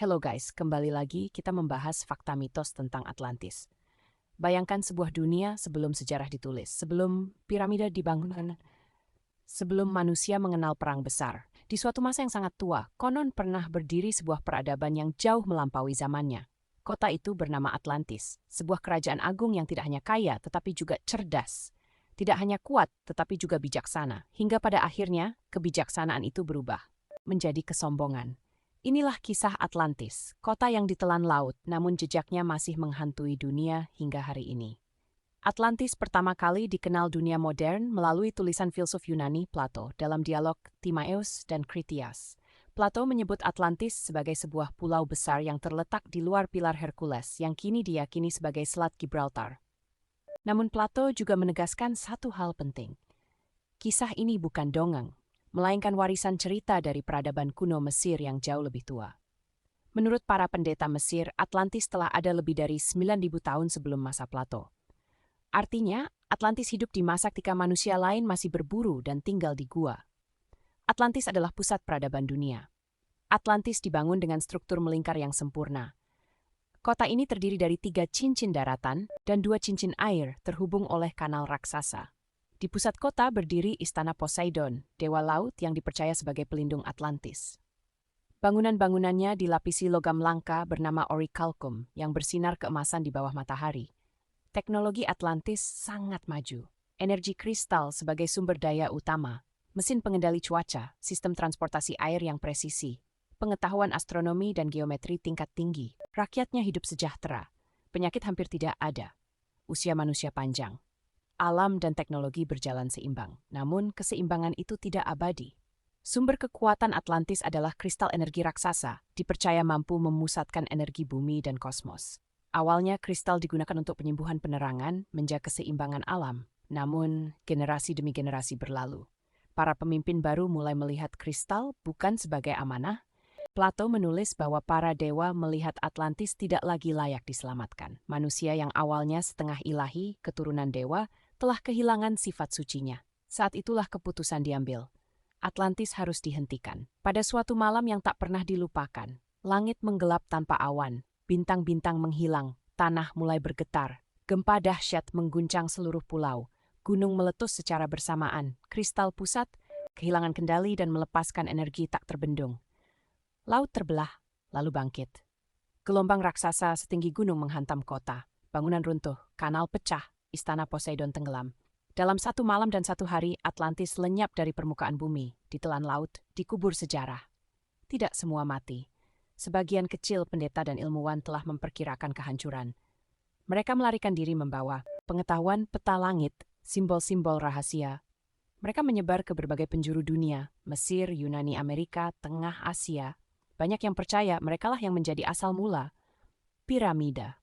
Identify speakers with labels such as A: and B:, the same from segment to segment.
A: Hello guys, kembali lagi kita membahas fakta mitos tentang Atlantis. Bayangkan sebuah dunia sebelum sejarah ditulis, sebelum piramida dibangun, sebelum manusia mengenal perang besar. Di suatu masa yang sangat tua, konon pernah berdiri sebuah peradaban yang jauh melampaui zamannya. Kota itu bernama Atlantis, sebuah kerajaan agung yang tidak hanya kaya tetapi juga cerdas. Tidak hanya kuat tetapi juga bijaksana, hingga pada akhirnya kebijaksanaan itu berubah menjadi kesombongan. Inilah kisah Atlantis, kota yang ditelan laut namun jejaknya masih menghantui dunia hingga hari ini. Atlantis pertama kali dikenal dunia modern melalui tulisan filsuf Yunani Plato dalam dialog Timaeus dan Critias. Plato menyebut Atlantis sebagai sebuah pulau besar yang terletak di luar pilar Hercules yang kini diyakini sebagai Selat Gibraltar. Namun Plato juga menegaskan satu hal penting. Kisah ini bukan dongeng, melainkan warisan cerita dari peradaban kuno Mesir yang jauh lebih tua. Menurut para pendeta Mesir, Atlantis telah ada lebih dari 9.000 tahun sebelum masa Plato. Artinya, Atlantis hidup di masa ketika manusia lain masih berburu dan tinggal di gua. Atlantis adalah pusat peradaban dunia. Atlantis dibangun dengan struktur melingkar yang sempurna. Kota ini terdiri dari 3 cincin daratan dan 2 cincin air terhubung oleh kanal raksasa. Di pusat kota berdiri istana Poseidon, dewa laut yang dipercaya sebagai pelindung Atlantis. Bangunan-bangunannya dilapisi logam langka bernama orichalcum yang bersinar keemasan di bawah matahari. Teknologi Atlantis sangat maju. Energi kristal sebagai sumber daya utama, mesin pengendali cuaca, sistem transportasi air yang presisi, pengetahuan astronomi dan geometri tingkat tinggi. Rakyatnya hidup sejahtera, penyakit hampir tidak ada, usia manusia panjang. Alam dan teknologi berjalan seimbang, namun keseimbangan itu tidak abadi. Sumber kekuatan Atlantis adalah kristal energi raksasa, dipercaya mampu memusatkan energi bumi dan kosmos. Awalnya kristal digunakan untuk penyembuhan penerangan, menjaga keseimbangan alam. Namun, generasi demi generasi berlalu. Para pemimpin baru mulai melihat kristal bukan sebagai amanah. Plato menulis bahwa para dewa melihat Atlantis tidak lagi layak diselamatkan. Manusia yang awalnya setengah ilahi, keturunan dewa, telah kehilangan sifat sucinya. Saat itulah keputusan diambil. Atlantis harus dihentikan. Pada suatu malam yang tak pernah dilupakan, langit menggelap tanpa awan, bintang-bintang menghilang, tanah mulai bergetar, gempa dahsyat mengguncang seluruh pulau, gunung meletus secara bersamaan, kristal pusat, kehilangan kendali dan melepaskan energi tak terbendung. Laut terbelah, lalu bangkit. Gelombang raksasa setinggi gunung menghantam kota, bangunan runtuh, kanal pecah, istana Poseidon tenggelam. Dalam satu malam dan satu hari, Atlantis lenyap dari permukaan bumi, ditelan laut, dikubur sejarah. Tidak semua mati. Sebagian kecil pendeta dan ilmuwan telah memperkirakan kehancuran. Mereka melarikan diri membawa pengetahuan peta langit, simbol-simbol rahasia. Mereka menyebar ke berbagai penjuru dunia, Mesir, Yunani, Amerika, Tengah Asia. Banyak yang percaya merekalah yang menjadi asal mula piramida.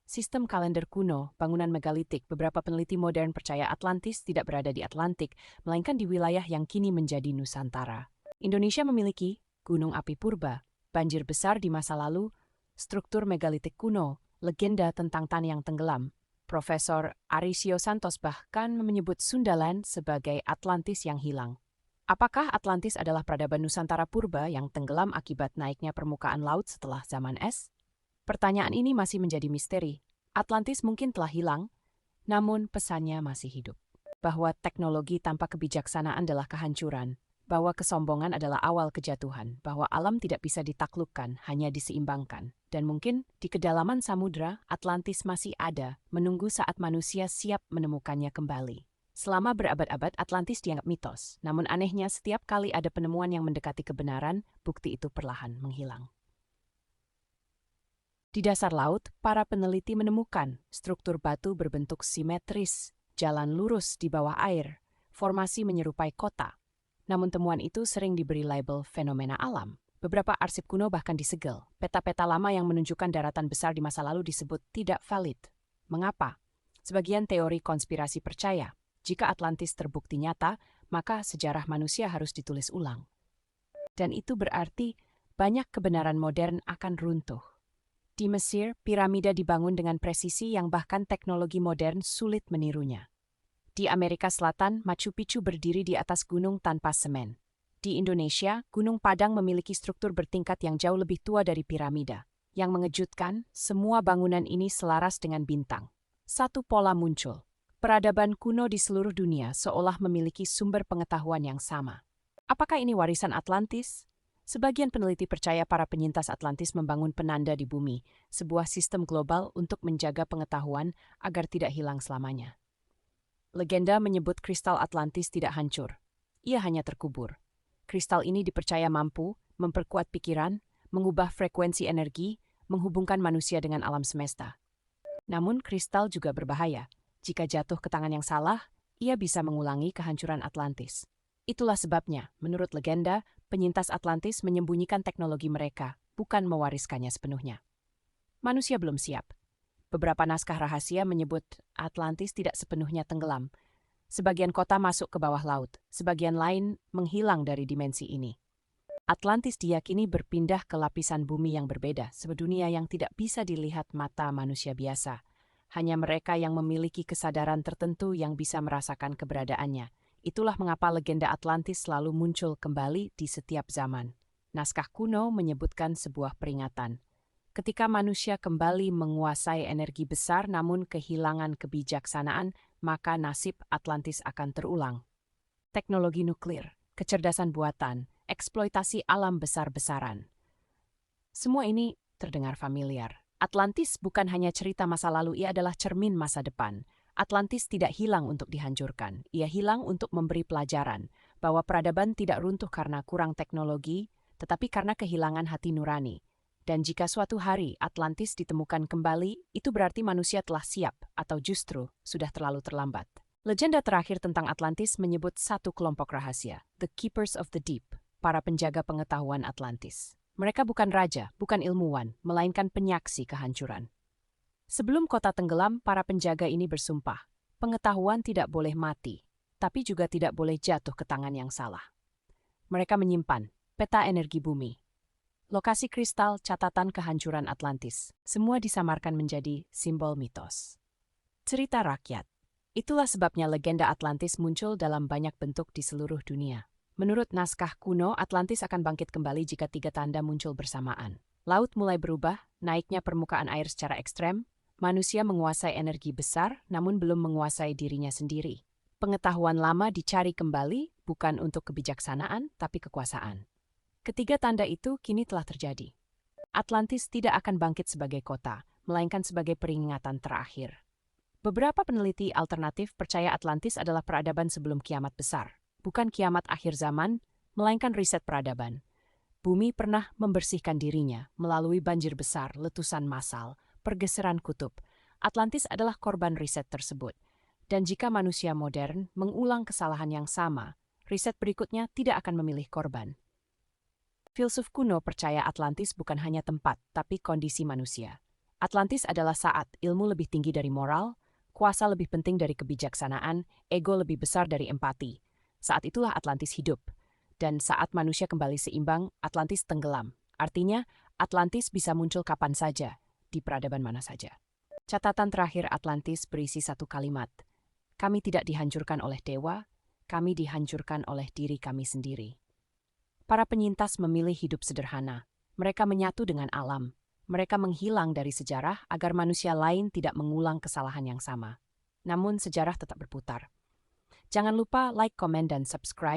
A: Sistem kalender kuno, bangunan megalitik, beberapa peneliti modern percaya Atlantis tidak berada di Atlantik, melainkan di wilayah yang kini menjadi Nusantara. Indonesia memiliki gunung api purba, banjir besar di masa lalu, struktur megalitik kuno, legenda tentang tanah yang tenggelam. Profesor Arisio Santos bahkan menyebut Sundaland sebagai Atlantis yang hilang. Apakah Atlantis adalah peradaban Nusantara purba yang tenggelam akibat naiknya permukaan laut setelah zaman es? Pertanyaan ini masih menjadi misteri. Atlantis mungkin telah hilang, namun pesannya masih hidup. Bahwa teknologi tanpa kebijaksanaan adalah kehancuran, bahwa kesombongan adalah awal kejatuhan, bahwa alam tidak bisa ditaklukkan, hanya diseimbangkan. Dan mungkin di kedalaman samudra, Atlantis masih ada, menunggu saat manusia siap menemukannya kembali. Selama berabad-abad, Atlantis dianggap mitos. Namun anehnya, setiap kali ada penemuan yang mendekati kebenaran, bukti itu perlahan menghilang. Di dasar laut, para peneliti menemukan struktur batu berbentuk simetris, jalan lurus di bawah air, formasi menyerupai kota. Namun temuan itu sering diberi label fenomena alam. Beberapa arsip kuno bahkan disegel. Peta-peta lama yang menunjukkan daratan besar di masa lalu disebut tidak valid. Mengapa? Sebagian teori konspirasi percaya, jika Atlantis terbukti nyata, maka sejarah manusia harus ditulis ulang. Dan itu berarti banyak kebenaran modern akan runtuh. Di Mesir, piramida dibangun dengan presisi yang bahkan teknologi modern sulit menirunya. Di Amerika Selatan, Machu Picchu berdiri di atas gunung tanpa semen. Di Indonesia, Gunung Padang memiliki struktur bertingkat yang jauh lebih tua dari piramida. Yang mengejutkan, semua bangunan ini selaras dengan bintang. Satu pola muncul. Peradaban kuno di seluruh dunia seolah memiliki sumber pengetahuan yang sama. Apakah ini warisan Atlantis? Sebagian peneliti percaya para penyintas Atlantis membangun penanda di bumi, sebuah sistem global untuk menjaga pengetahuan agar tidak hilang selamanya. Legenda menyebut kristal Atlantis tidak hancur. Ia hanya terkubur. Kristal ini dipercaya mampu memperkuat pikiran, mengubah frekuensi energi, menghubungkan manusia dengan alam semesta. Namun kristal juga berbahaya. Jika jatuh ke tangan yang salah, ia bisa mengulangi kehancuran Atlantis. Itulah sebabnya, menurut legenda, penyintas Atlantis menyembunyikan teknologi mereka, bukan mewariskannya sepenuhnya. Manusia belum siap. Beberapa naskah rahasia menyebut Atlantis tidak sepenuhnya tenggelam. Sebagian kota masuk ke bawah laut, sebagian lain menghilang dari dimensi ini. Atlantis diyakini berpindah ke lapisan bumi yang berbeda, sebuah dunia yang tidak bisa dilihat mata manusia biasa. Hanya mereka yang memiliki kesadaran tertentu yang bisa merasakan keberadaannya. Itulah mengapa legenda Atlantis selalu muncul kembali di setiap zaman. Naskah kuno menyebutkan sebuah peringatan. Ketika manusia kembali menguasai energi besar namun kehilangan kebijaksanaan, maka nasib Atlantis akan terulang. Teknologi nuklir, kecerdasan buatan, eksploitasi alam besar-besaran. Semua ini terdengar familiar. Atlantis bukan hanya cerita masa lalu, ia adalah cermin masa depan. Atlantis tidak hilang untuk dihancurkan. Ia hilang untuk memberi pelajaran bahwa peradaban tidak runtuh karena kurang teknologi, tetapi karena kehilangan hati nurani. Dan jika suatu hari Atlantis ditemukan kembali, itu berarti manusia telah siap atau justru sudah terlalu terlambat. Legenda terakhir tentang Atlantis menyebut satu kelompok rahasia, The Keepers of the Deep, para penjaga pengetahuan Atlantis. Mereka bukan raja, bukan ilmuwan, melainkan penyaksi kehancuran. Sebelum kota tenggelam, para penjaga ini bersumpah, pengetahuan tidak boleh mati, tapi juga tidak boleh jatuh ke tangan yang salah. Mereka menyimpan peta energi bumi, lokasi kristal, catatan kehancuran Atlantis. Semua disamarkan menjadi simbol mitos. Cerita rakyat. Itulah sebabnya legenda Atlantis muncul dalam banyak bentuk di seluruh dunia. Menurut naskah kuno, Atlantis akan bangkit kembali jika tiga tanda muncul bersamaan. Laut mulai berubah, naiknya permukaan air secara ekstrem, manusia menguasai energi besar namun belum menguasai dirinya sendiri. Pengetahuan lama dicari kembali bukan untuk kebijaksanaan tapi kekuasaan. Ketiga tanda itu kini telah terjadi. Atlantis tidak akan bangkit sebagai kota, melainkan sebagai peringatan terakhir. Beberapa peneliti alternatif percaya Atlantis adalah peradaban sebelum kiamat besar, bukan kiamat akhir zaman, melainkan riset peradaban. Bumi pernah membersihkan dirinya melalui banjir besar, letusan massal, pergeseran kutub. Atlantis adalah korban riset tersebut. Dan jika manusia modern mengulang kesalahan yang sama, riset berikutnya tidak akan memilih korban. Filsuf kuno percaya Atlantis bukan hanya tempat, tapi kondisi manusia. Atlantis adalah saat ilmu lebih tinggi dari moral, kuasa lebih penting dari kebijaksanaan, ego lebih besar dari empati. Saat itulah Atlantis hidup. Dan saat manusia kembali seimbang, Atlantis tenggelam. Artinya, Atlantis bisa muncul kapan saja, di peradaban mana saja. Catatan terakhir Atlantis berisi satu kalimat. Kami tidak dihancurkan oleh dewa, kami dihancurkan oleh diri kami sendiri. Para penyintas memilih hidup sederhana. Mereka menyatu dengan alam. Mereka menghilang dari sejarah agar manusia lain tidak mengulang kesalahan yang sama. Namun sejarah tetap berputar. Jangan lupa like, komen, dan subscribe